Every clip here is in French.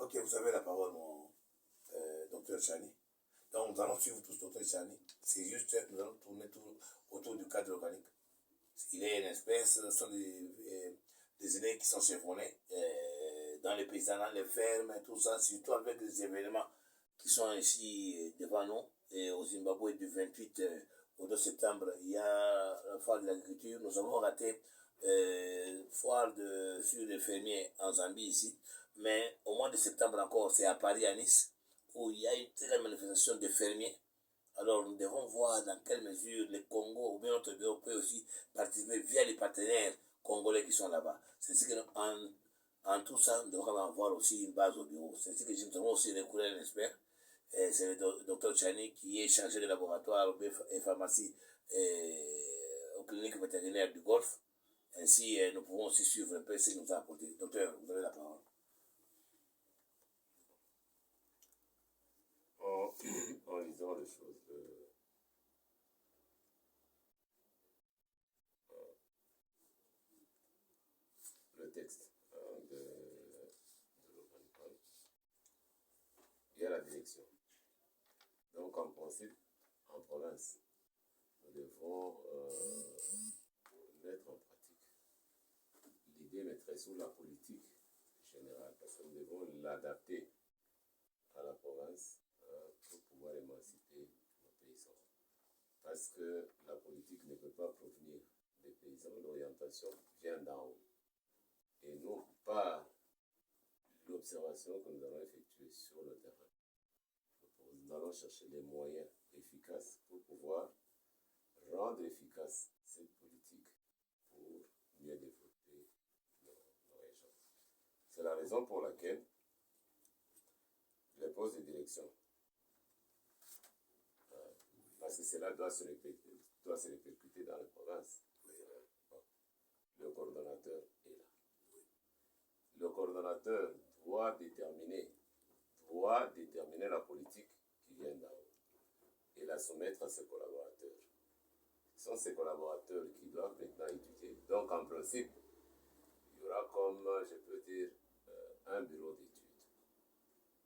Ok, vous avez la parole, mon docteur Chani. Donc, nous allons suivre tous docteur Chani. C'est juste, nous allons tourner tout autour du cadre organique. Il est une espèce, ce sont des idées qui sont chevronnés dans les paysans, les fermes, tout ça, surtout avec les événements qui sont ici devant nous. Et au Zimbabwe, du 28 au 2 septembre, il y a la foire de l'agriculture. Nous avons raté foire sur les fermiers en Zambie ici. Mais au mois de septembre encore, c'est à Paris, à Nice, où il y a une très manifestation de fermiers. Alors nous devons voir dans quelle mesure le Congo ou bien notre bureau peut aussi participer via les partenaires congolais qui sont là-bas. C'est ce que en tout ça, nous devons avoir aussi une base au bureau. C'est ce que nous avons aussi recourir un expert. C'est le docteur Chani qui est chargé de laboratoire et pharmacie aux cliniques vétérinaires du Golfe. Ainsi, nous pouvons aussi suivre un peu ce qu'il nous a apporté. Docteur, vous avez la parole. En lisant les choses, le texte de l'Organicon, il y a la direction. Donc en principe, en province, nous devons mettre en pratique l'idée maîtresse sous la politique générale, parce que nous devons l'adapter à la province pour pouvoir émanciper nos paysans. Parce que la politique ne peut pas provenir des paysans, l'orientation vient d'en haut. Et non pas l'observation que nous allons effectuer sur le terrain. Nous allons chercher les moyens efficaces pour pouvoir rendre efficace cette politique pour mieux développer nos régions. C'est la raison pour laquelle les postes de direction, parce que cela doit se répercuter dans les provinces. Le coordonnateur est là. Le coordonnateur doit déterminer la politique qui vient d'en haut et la soumettre à ses collaborateurs. Ce sont ces collaborateurs qui doivent maintenant étudier. Donc en principe, il y aura comme, je peux dire, un bureau d'études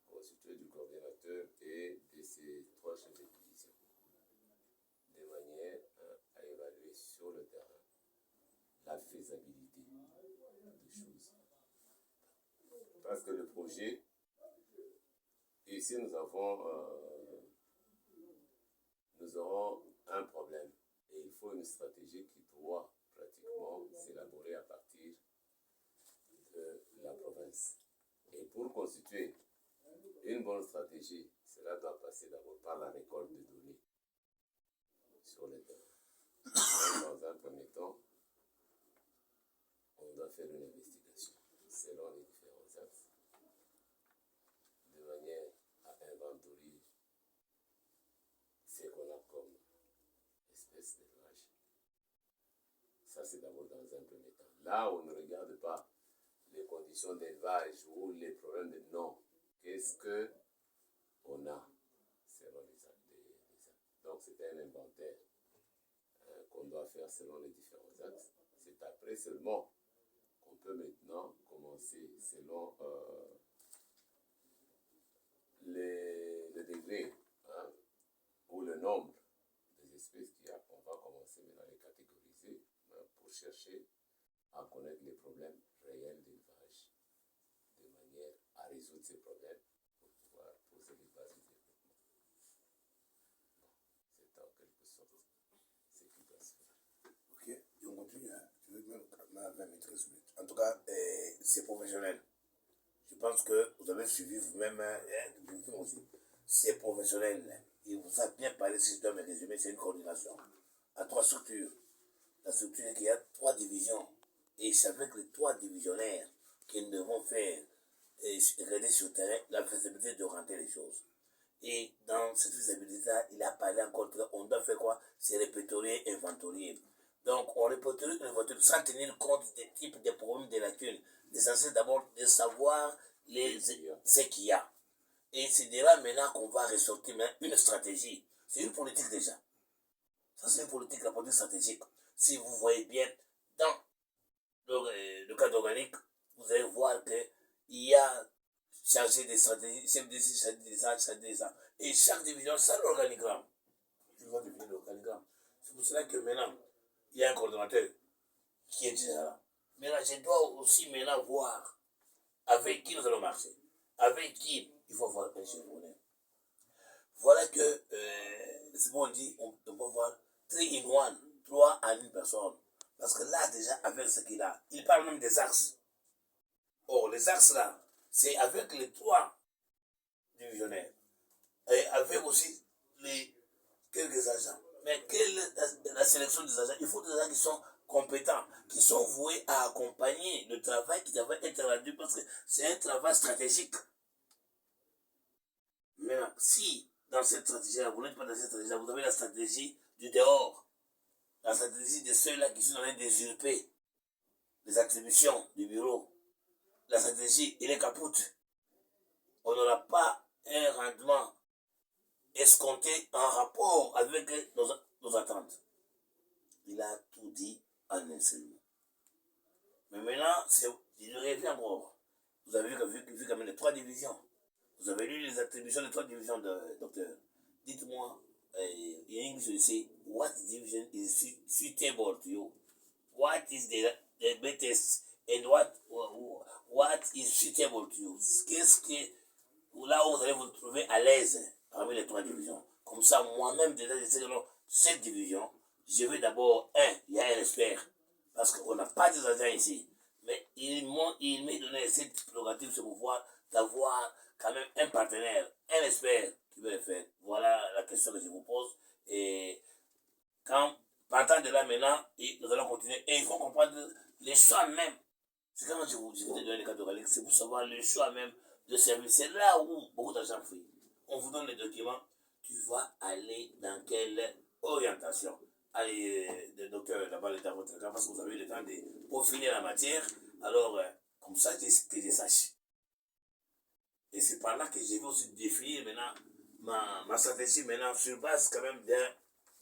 constitué du coordinateur et de ses 3 chefs de division, de manière à évaluer sur le terrain la faisabilité des choses. Parce que le projet, ici nous aurons un problème et il faut une stratégie qui doit pratiquement s'élaborer à partir de la province. Et pour constituer une bonne stratégie, cela doit passer d'abord par la récolte de données sur le terrain. Dans un premier temps, on doit faire une investigation selon les différents axes, de manière à inventorier ce qu'on a comme espèce d'élevage. Ça, c'est d'abord dans un premier temps. Là, on ne regarde pas les conditions d'élevage ou les problèmes de non. Qu'est-ce qu'on a selon les axes. Donc, c'est un inventaire qu'on doit faire selon les différents axes. C'est après seulement qu'on peut maintenant commencer selon le degré ou le nombre des espèces qu'il y a. On va commencer maintenant à les catégoriser pour chercher à connaître les problèmes réels d'élevage de manière à résoudre ces problèmes pour pouvoir poser les bases du développement. Bon, c'est en quelque sorte ce qui doit se faire. Ok, on continue. Je vais même 20 minutes. En tout cas, c'est professionnel. Je pense que vous avez suivi vous-même aussi. C'est professionnel. Il vous a bien parlé, si je dois me résumer, c'est une coordination à 3 structures. La structure est qu'il y a 3 divisions. Et c'est avec les 3 divisionnaires que nous devons faire regarder sur le terrain la faisabilité de rentrer les choses. Et dans cette faisabilité, il a parlé encore, on doit faire quoi? C'est répertorier, inventorier. Donc, on répertorie, inventorie sans tenir compte des types de problèmes, de lacunes. L'essentiel d'abord de savoir ce qu'il y a. Et c'est de là maintenant qu'on va ressortir une stratégie. C'est une politique déjà. Ça, c'est une politique, la politique stratégique. Si vous voyez bien dans le cadre organique, vous allez voir qu'il y a chargé des stratégies, chef de chargé des ça. Et chaque division, ça l'organigramme. Tu vas définir l'organigramme. C'est pour cela que maintenant, il y a un coordonnateur qui est déjà là. Maintenant, je dois aussi maintenant voir avec qui nous allons marcher. Avec qui il faut voir un chevronnet. Voilà que, c'est bon, on dit, on peut voir 3 in 1, 3 en une personne. Parce que là, déjà, avec ce qu'il a, il parle même des axes. Or, les axes là, c'est avec les 3 divisionnaires. Et avec aussi les quelques agents. Mais quelle est la sélection des agents? Il faut des agents qui sont compétents, qui sont voués à accompagner le travail qui doit être rendu parce que c'est un travail stratégique. Maintenant, si dans cette stratégie-là, vous n'êtes pas dans cette stratégie-là, vous avez la stratégie du dehors, la stratégie de ceux-là qui sont en train d'usurper les attributions du bureau, la stratégie, il est capote. On n'aura pas un rendement escompté en rapport avec nos attentes. Il a tout dit en un seul mot. Mais maintenant, il revient encore. Vous avez vu quand même les 3 divisions. Vous avez lu les attributions des 3 divisions de docteur. Dites-moi, in English you say, what division is suitable to you? What is the best and what is suitable to you? Qu'est-ce que, là où vous allez vous trouver à l'aise parmi les 3 divisions. Comme ça, moi-même, déjà, je sais que non, cette division, je veux d'abord, il y a un expert. Parce qu'on n'a pas des agents ici. Mais il m'a donné cette prérogative, ce pouvoir d'avoir quand même un partenaire, un expert qui veut le faire. Voilà la question que je vous pose. Et quand, partant de là maintenant, nous allons continuer. Et il faut comprendre les choix même. C'est quand je vous ai donné le cas de Raleigh, c'est pour savoir le choix même de service. C'est là où beaucoup d'argent fuit. On vous donne les documents, tu vas aller dans quelle orientation? Allez, le docteur, là-bas, est dans votre cas, parce que vous avez eu le temps de peaufiner la matière. Alors, comme ça, que je sache. Et c'est par là que je vais aussi définir maintenant ma stratégie maintenant sur base quand même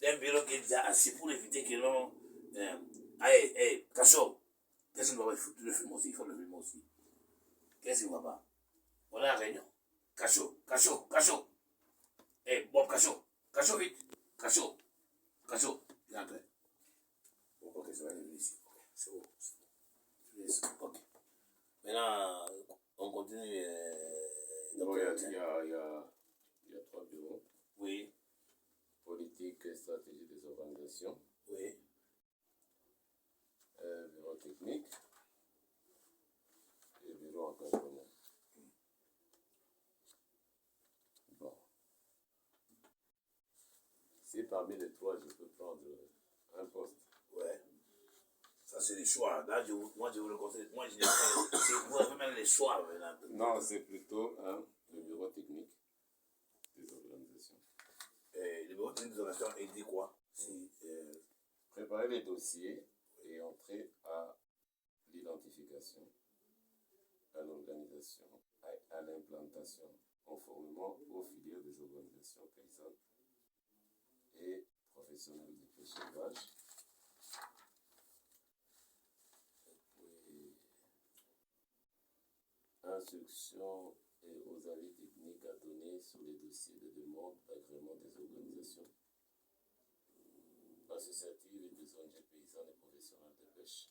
d'un bureau qui est déjà assis pour éviter que l'on... allez, cachot, qu'est-ce qu'il va pas? Il faut le filmer aussi, il faut le filmer aussi. Qu'est-ce qu'il va pas? On a la réunion. Cachot. Bob, cachot vite. Cachot. Il est entré. Ok, ça va aller ici. Ok, c'est bon. Ok. Maintenant, on continue. Donc, il y a 3 bureaux. Oui. Politique et stratégie des organisations. Oui. Bureau technique. Et bureau encadrement. Bon. Si parmi les 3, je peux prendre un poste. Ouais. Ça, c'est les choix. Là, moi, je vous le conseille. Moi, c'est vous avez même les choix. Maintenant. Non, c'est plutôt le bureau technique des organisations. Le bureau technique des organisations, il dit quoi? Préparer les dossiers et entrer à l'identification, à l'organisation, à l'implantation, conformément aux filières des organisations paysannes et professionnelles du pêche-élevage. Instruction et aux avis techniques à donner sur les dossiers de demande d'agrément des organisations associatives et des ONG paysannes et professionnelles de pêche.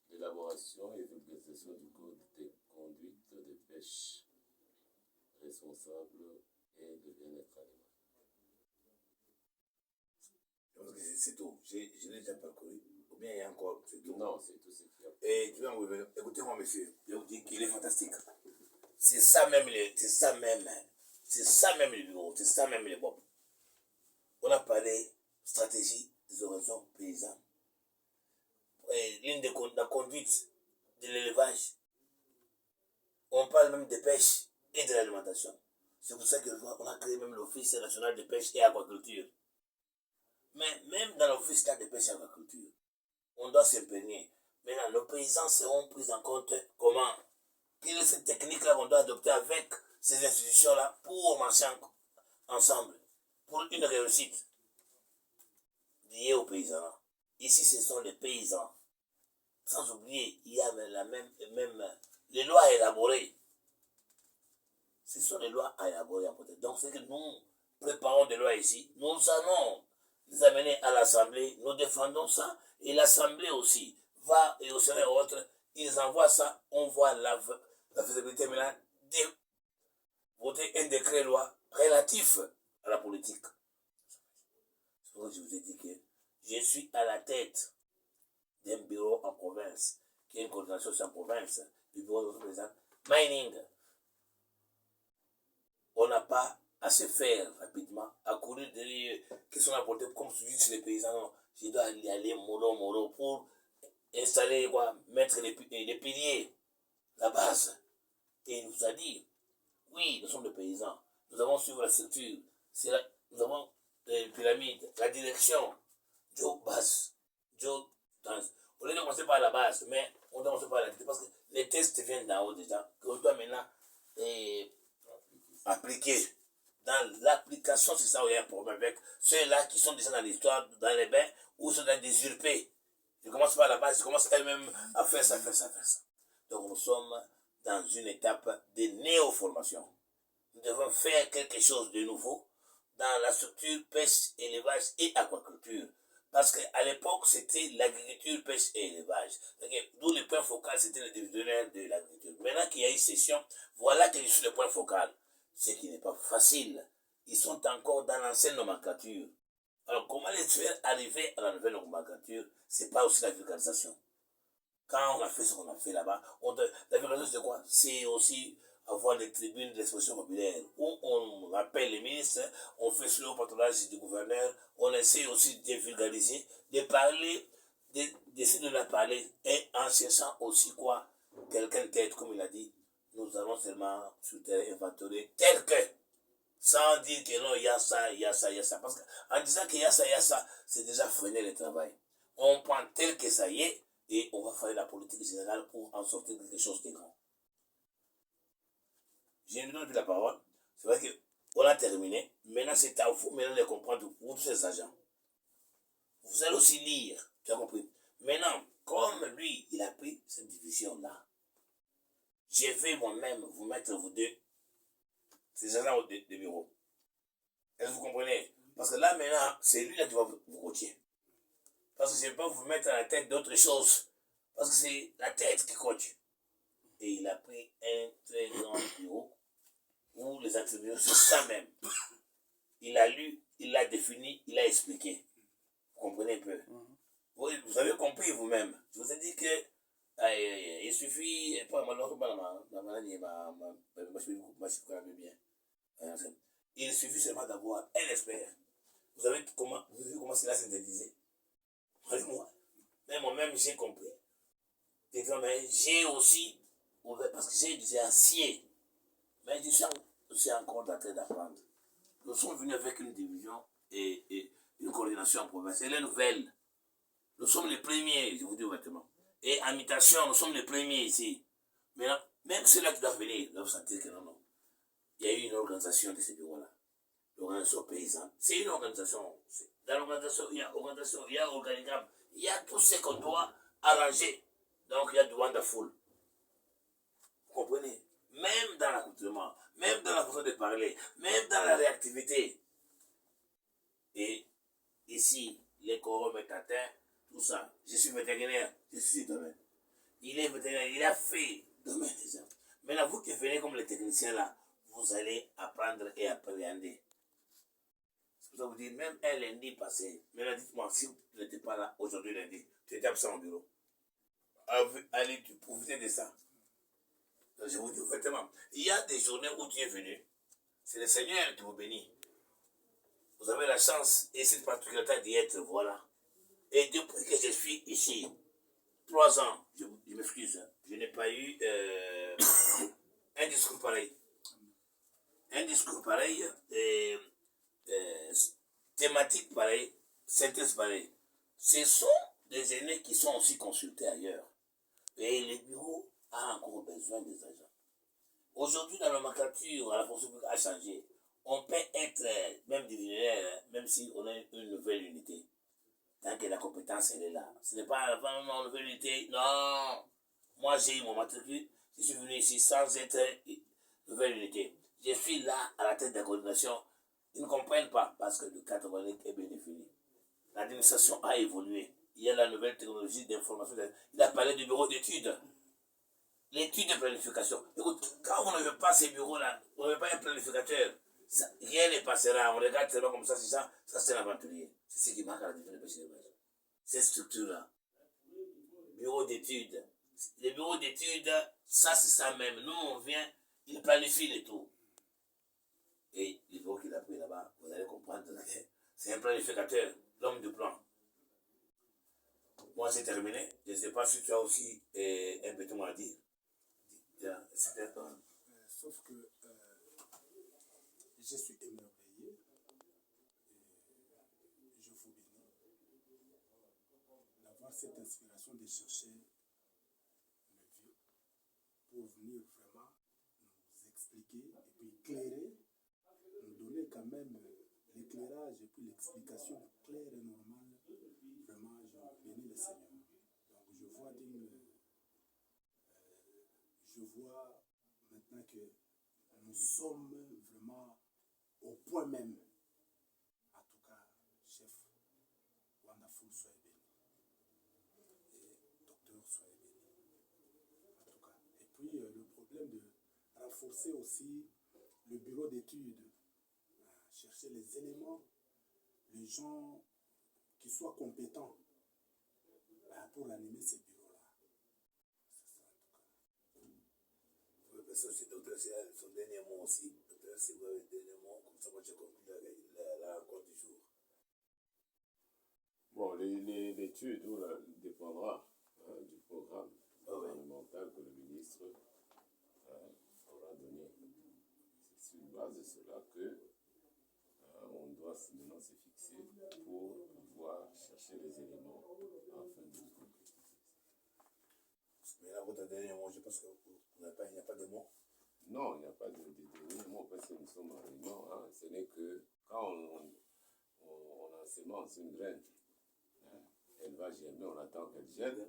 L'élaboration et vulgarisation du code des conduites de pêche responsable et de bien-être animal. C'est tout. Je l'ai déjà parcouru. Ou bien il y a encore. C'est tout. Non, c'est tout ce qu'il y a. Et tu vas me revenir. Écoutez-moi, monsieur. Je vous dis qu'il est fantastique. C'est ça même le bureau. C'est ça même les bob. On a parlé stratégie des organisations paysannes. Ligne de la conduite de l'élevage. On parle même de pêche et de l'alimentation. C'est pour ça qu'on a créé même l'Office national de pêche et aquaculture. Mais même dans l'Office de pêche et aquaculture, on doit s'imprégner. Maintenant, nos paysans seront pris en compte comment? Quelle est cette technique-là qu'on doit adopter avec ces institutions-là pour marcher ensemble, pour une réussite liée aux paysans. Ici, ce sont les paysans. Sans oublier, il y a les lois élaborées à élaborer un projet. Donc, c'est que nous préparons des lois ici. Nous allons les amener à l'Assemblée. Nous défendons ça. Et l'Assemblée aussi va, et au Sénat et autres, ils envoient ça. On voit la faisabilité maintenant de voter un décret loi relatif à la politique. C'est pour ça que je vous ai dit que je suis à la tête d'un bureau en province, qui est une coordination en province, du bureau de notre président. Mining. On n'a pas à se faire rapidement, à courir derrière, qu'est-ce qu'on a apporté comme suivi sur les paysans. Non, je dois y aller mollo pour installer, quoi, mettre les piliers, la base. Et il nous a dit, oui, nous sommes des paysans, nous avons suivi la structure, nous avons les pyramides, la direction, Joe base, Joe dans. Au lieu de commencer par la base, mais on doit commencer par la direction, parce que les tests viennent d'en haut déjà, qu'on doit maintenant appliquer. Dans l'application, c'est ça où il y a un problème avec ceux-là qui sont déjà dans l'histoire, dans les bains, ou sont dans des usurpés. Ils commencent par la base, ils commencent elles-mêmes à faire ça. Donc nous sommes dans une étape de néo-formation. Nous devons faire quelque chose de nouveau dans la structure pêche, élevage et aquaculture. Parce qu'à l'époque, c'était l'agriculture, pêche et élevage. D'où le point focal, c'était le divisionnaire de l'agriculture. Maintenant qu'il y a eu session, voilà que je suis le point focal. Ce qui n'est pas facile. Ils sont encore dans l'ancienne nomenclature. Alors, comment les faire arriver à la nouvelle nomenclature, c'est pas aussi la vulgarisation. Quand on a fait ce qu'on a fait là-bas, la vulgarisation, c'est quoi? C'est aussi avoir des tribunes d'expression populaire où on appelle les ministres, on fait sur le patronage du gouverneur, on essaie aussi de vulgariser, de parler, d'essayer de la parler, et en cherchant aussi quoi? Quelqu'un tête, comme il a dit, nous allons seulement sur terrain inventorier tel que, sans dire que non, il y a ça, il y a ça, il y a ça. Parce qu'en disant qu'il y a ça, c'est déjà freiner le travail. On prend tel que ça y est, et on va faire la politique générale pour en sortir quelque chose de grand. Je ne donne plus la parole. C'est vrai qu'on a terminé. Maintenant, c'est à vous maintenant de comprendre pour tous ces agents. Vous allez aussi lire, tu as compris. Maintenant, comme lui, il a pris cette division-là, je vais moi-même vous mettre vous deux, ces agents de bureau. Est-ce que vous comprenez? Parce que là, maintenant, c'est lui là qui va vous coacher. Parce que je ne vais pas vous mettre à la tête d'autre chose. Parce que c'est la tête qui coach. Et il a pris un très grand bureau où les attributions sont ça même. Il a lu, il l'a défini, il a expliqué. Vous comprenez un peu? Vous avez compris vous-même. Je vous ai dit que il suffit, il suffit seulement d'avoir un expert. Vous avez vu comment cela s'est synthétisé? Même moi-même, j'ai compris. Mais j'ai aussi, parce que j'ai acier, mais je suis encore en train d'apprendre. Nous sommes venus avec une division et une coordination en province. Elle est nouvelle. Nous sommes les premiers, je vous dis ouvertement. Et en mutation, nous sommes les premiers ici. Mais là, même ceux-là qui doivent venir, doivent sentir que non. Il y a eu une organisation de ces bureaux-là. L'organisation paysanne. C'est une organisation. Dans l'organisation, il y a organisation, il y a organigramme. Il y a tout ce qu'on doit arranger. Donc, il y a du wonderful. Vous comprenez? Même dans l'accoutrement, même dans la façon de parler, même dans la réactivité. Et ici, les corps est atteint, tout ça. Je suis vétérinaire, je suis domaine. Il est vétérinaire, il a fait domaine déjà. Maintenant, vous qui venez comme les techniciens là, vous allez apprendre et appréhender. C'est pour ça que vous dites, même un lundi passé, maintenant dites-moi, si vous n'étiez pas là aujourd'hui lundi, tu étais absent au bureau. Allez, tu profitais de ça. Je vous dis ouvertement, il y a des journées où tu es venu, c'est le Seigneur qui vous bénit. Vous avez la chance et cette particularité d'y être, voilà. Et depuis que je suis ici, 3 ans, je m'excuse, je n'ai pas eu un discours pareil. Un discours pareil, thématique pareille, synthèse pareille. Ce sont des aînés qui sont aussi consultés ailleurs. Et le bureau a encore besoin des agents. Aujourd'hui, la nomenclature à la fonction publique a changé. On peut être même divisionnaire, même si on a une nouvelle unité. Tant que la compétence, elle est là. Ce n'est pas une nouvelle unité. Non. Moi, j'ai eu mon matricule. Je suis venu ici sans être nouvelle unité. Je suis là à la tête de la coordination. Ils ne comprennent pas parce que le cadre organique est bien défini. L'administration a évolué. Il y a la nouvelle technologie d'information. Il a parlé du bureau d'études. L'étude de planification. Écoute, quand on ne veut pas ces bureaux-là, on ne veut pas un planificateur, ça, rien ne passera. On regarde seulement comme ça, c'est un aventurier. C'est ce qui marque à la différence de l'élevage. Ces structures-là. Bureau d'études. Les bureaux d'études, ça c'est ça même. Nous, on vient, il planifie les tout. Et le bureau qu'il a pris là-bas, vous allez comprendre que c'est un planificateur, l'homme du plan. Moi, c'est terminé. Je ne sais pas si tu as aussi un petit mot à dire. Sauf que je suis émerveillé. Je vous bénis d'avoir cette inspiration de chercher le vieux pour venir vraiment nous expliquer et puis éclairer, nous donner quand même l'éclairage et puis l'explication claire et normale. Vraiment, je bénis le Seigneur. Donc je vois maintenant que nous sommes vraiment au point même. En tout cas, chef Wonderful, soyez béni. Et docteur, soyez béni. En tout cas. Et puis le problème de renforcer aussi le bureau d'études, chercher les éléments, les gens qui soient compétents pour animer ces bureaux-là. C'est ça en tout cas. Parce que aussi, docteur, c'est son dernier mot aussi. Docteur, si vous avez un dernier mot, comme ça, moi, j'ai compris la rencontre du jour. Bon, l'étude dépendra du programme gouvernemental que le ministre aura donné. C'est sur base de cela que on doit maintenant se fixer pour pouvoir chercher les éléments afin de concrétiser. Mais là, votre dernier mot, je pense qu'il n'y a pas de mots. Non, il n'y a pas de dernier mot parce que nous sommes en réunion. Hein. Ce n'est que quand on ensemence une graine, elle va germer, on attend qu'elle germe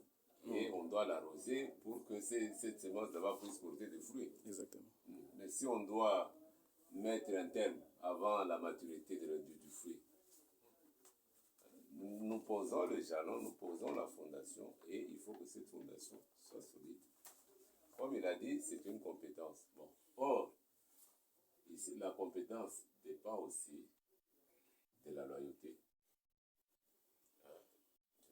et on doit l'arroser pour que cette semence là-bas puisse porter des fruits. Exactement. Mais si on doit mettre un terme avant la maturité du fruit, nous posons le jalon, nous posons la fondation et il faut que cette fondation soit solide. Comme il a dit, c'est une compétence. Bon. Or, ici, la compétence dépend aussi de la loyauté,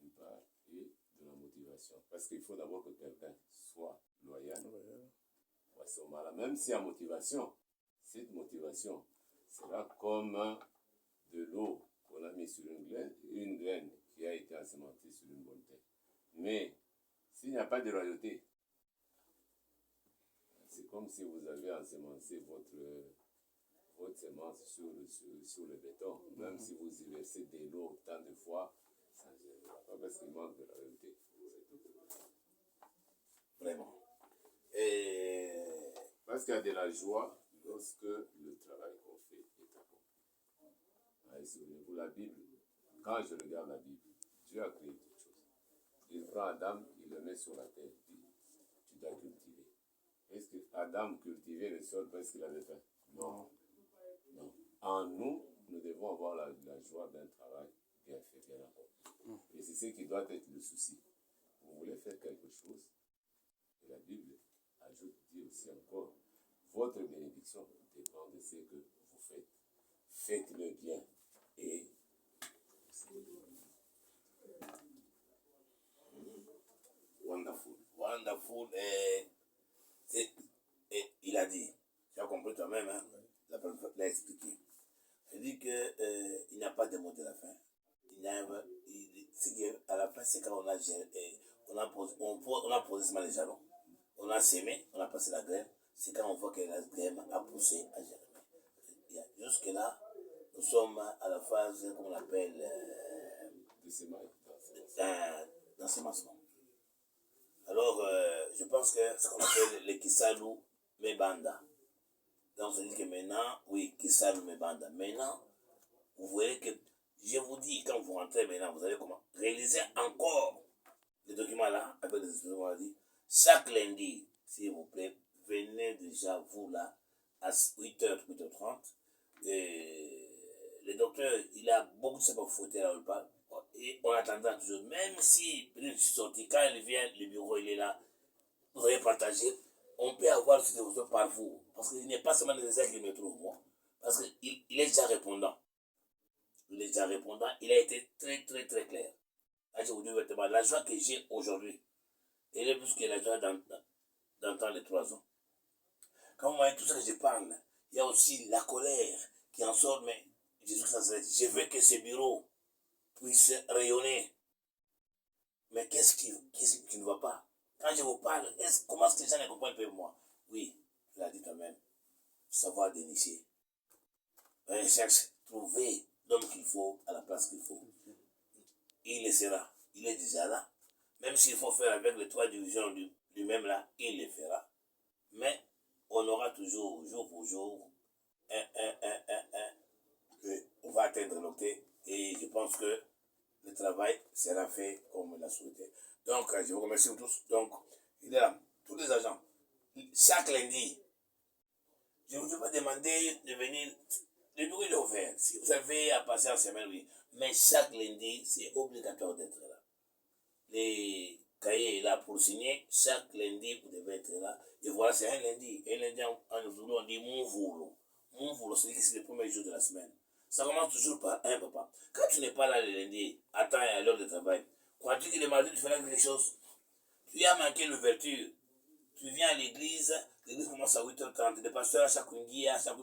d'une part, et de la motivation. Parce qu'il faut d'abord que quelqu'un soit loyal. À ce moment-là, même s'il y a motivation, cette motivation sera comme de l'eau qu'on a mis sur une graine qui a été ensemencée sur une bonne terre. Mais s'il n'y a pas de loyauté, c'est comme si vous avez ensemencé votre semence sur le béton. Même si vous y versez de l'eau autant de fois, ça ne germera pas parce qu'il manque de loyauté. Vraiment. Parce qu'il y a de la joie lorsque le travail qu'on fait est accompli. Souvenez-vous, la Bible, quand je regarde la Bible, Dieu a créé toutes choses. Il prend Adam, il le met sur la terre, il dit, tu dois cultiver. Est-ce que Adam cultivait le sol parce qu'il avait faim? Non. Non. En nous, nous devons avoir la joie d'un travail bien fait, bien accompli. Et c'est ce qui doit être le souci. Vous voulez faire quelque chose, et la Bible dit aussi encore, votre bénédiction dépend de ce que vous faites. Faites-le bien et Wonderful. Wonderful. Il a dit, tu as compris toi-même, hein? L'a expliqué. Il dit qu'il n'y a pas de mot de la fin. À la fin, c'est quand on a posé seulement les jalons. On a sémé, on a passé la graine. C'est quand on voit que la graine a poussé à germer. Jusque-là, nous sommes à la phase, comme on appelle, d'ensemencement. Alors, je pense que ce qu'on appelle les Kisalu Mebanda. Donc, on dit que maintenant, oui, Kisalu Mebanda. Maintenant, vous voyez que, je vous dis, quand vous rentrez maintenant, vous allez comment réaliser encore les documents là, avec les explications, on a dit, chaque lundi, s'il vous plaît, venez déjà, vous là, à 8h, 8h30. Le docteur, il a beaucoup de savoir fouetter là où il parle. Et on attendra toujours, même si je suis sorti, quand il vient, le bureau, il est là, vous avez partagé, on peut avoir ce besoin par vous. Parce qu'il n'est pas seulement nécessaire qu'il me trouve, moi. Parce qu'il est déjà répondant. Il est déjà répondant, il a été très, très, très clair. Là, je vous dis vraiment, la joie que j'ai aujourd'hui, elle est plus que la joie d'entendre les 3 ans. Quand vous voyez tout ça que je parle, il y a aussi la colère qui en sort, mais je veux que ce bureau puisse rayonner. Mais qu'est-ce qui ne va pas? Quand je vous parle, comment est-ce que les gens ne comprennent pas moi? Oui, tu l'as dit toi-même, savoir dénicher. Recherche, trouver l'homme qu'il faut à la place qu'il faut. Il le sera, il est déjà là. Même s'il faut faire avec les 3 divisions du même là, il le fera. Mais on aura toujours, jour pour jour, on va atteindre l'octet et je pense que le travail sera fait comme on l'a souhaité. Donc, je vous remercie tous. Donc, il est là, tous les agents. Chaque lundi, je ne vous ai pas demandé de venir. Le bureau est ouvert. Si vous avez à passer en semaine, oui. Mais chaque lundi, c'est obligatoire d'être là. Les cahiers là pour signer, chaque lundi, vous devez être là. Et voilà, c'est un lundi. Un lundi, en Zoulou, on dit mon voulot. Mon voulot, c'est le premier jour de la semaine. Ça commence toujours par un papa. Quand tu n'es pas là le lundi, attends à l'heure de travail. Crois-tu que le mardi, tu feras quelque chose? Tu as manqué l'ouverture. Tu viens à l'église commence à 8h30. Le pasteur à chaque nguia, à chaque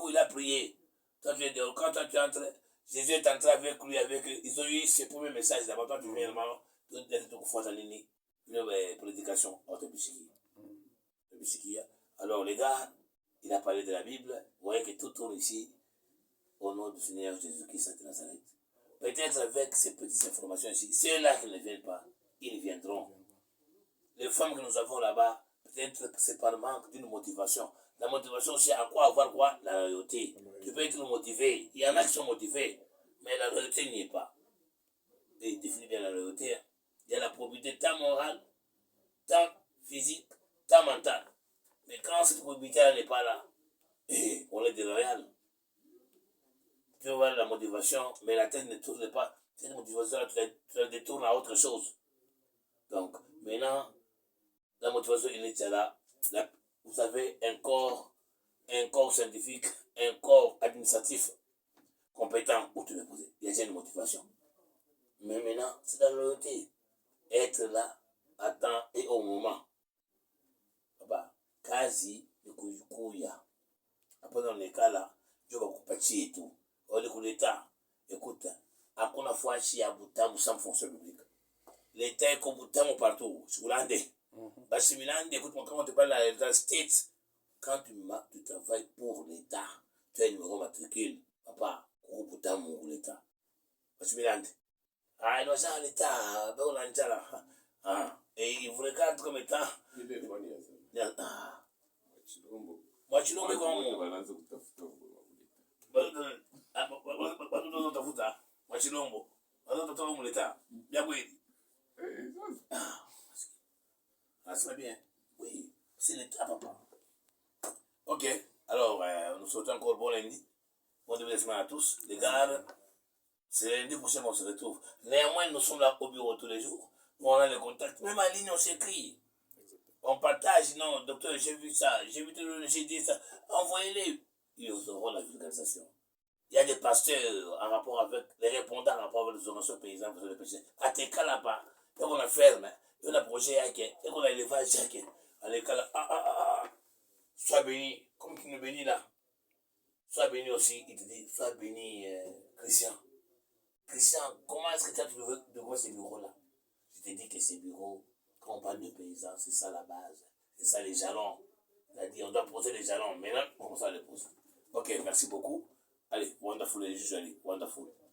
il a prié. Toi, tu es dehors. Quand toi, tu entres, Jésus est entré avec lui, ils ont eu ses premiers messages d'abord. Toi, tu viens vraiment d'être conforté en ligne. Une prédication autobusiki. Alors, les gars, il a parlé de la Bible. Vous voyez que tout tourne ici au nom du Seigneur Jésus-Christ de Nazareth. Peut-être avec ces petites informations ici, ceux-là qui ne viennent pas, ils viendront. Les femmes que nous avons là-bas, peut-être que c'est par manque d'une motivation. La motivation, c'est à quoi avoir quoi? La loyauté. Tu peux être motivé. Il y en a qui sont motivés, mais la loyauté n'y est pas. Et il définit bien la loyauté. Il y a la probité tant morale, tant physique, tant mentale. Mais quand cette probité n'est pas là, on est déloyal. Tu vas voir la motivation, mais la tête ne tourne pas. Cette motivation-là, tu la détournes à autre chose. Donc, maintenant, la motivation, il est là. Vous avez un corps scientifique, un corps administratif compétent où tu veux poser. Il y a déjà une motivation. Mais maintenant, c'est la loyauté. Être là, à temps et au moment. Papa, kazi, le kouya. Après, dans les cas là, je vais couper et tout. Au coup d'État, écoute, à quoi la fois, si à Boutam, sans fonction publique. L'État est comme Boutam partout. Je vous l'en dis. Parce que écoute-moi, quand on te parle de la States, quand tu travailles pour l'État, tu as un numéro matricule, papa, pour l'État. Parce que il doit ça l'État, on a là. Et il vous regarde comme étant. Moi, tu l'as comme tafuta Mwachilombo watoto muleta bien kweli. Ça bien. Oui, c'est l'état, papa. Ok, alors nous souhaitons encore bon lundi. Bon début de semaine à tous. Les gars, c'est lundi prochain qu'on se retrouve. Néanmoins, nous sommes là au bureau tous les jours. On a le contact. Même en ligne, on s'écrit. On partage. Non, docteur, j'ai vu ça. J'ai vu tout le j'ai dit ça. Envoyez-les. Ils auront la vulgarisation. Il y a des pasteurs en rapport avec les répondants en rapport avec les organisations paysannes pour les péchés. À tes cas là-bas, et on a ferme, et on a projet, et on a élevage, à l'école là, sois béni, comme tu nous bénis là. Sois béni aussi, il te dit, sois béni, Christian. Christian, comment est-ce que tu as trouvé de quoi ces bureaux-là? Je te dis que ces bureaux, quand on parle de paysans, c'est ça la base. C'est ça les jalons. C'est-à-dire, on doit poser les jalons. Maintenant, on commence à les poser. Ok, merci beaucoup. Allez, wonderful, les juges, allez, wonderful.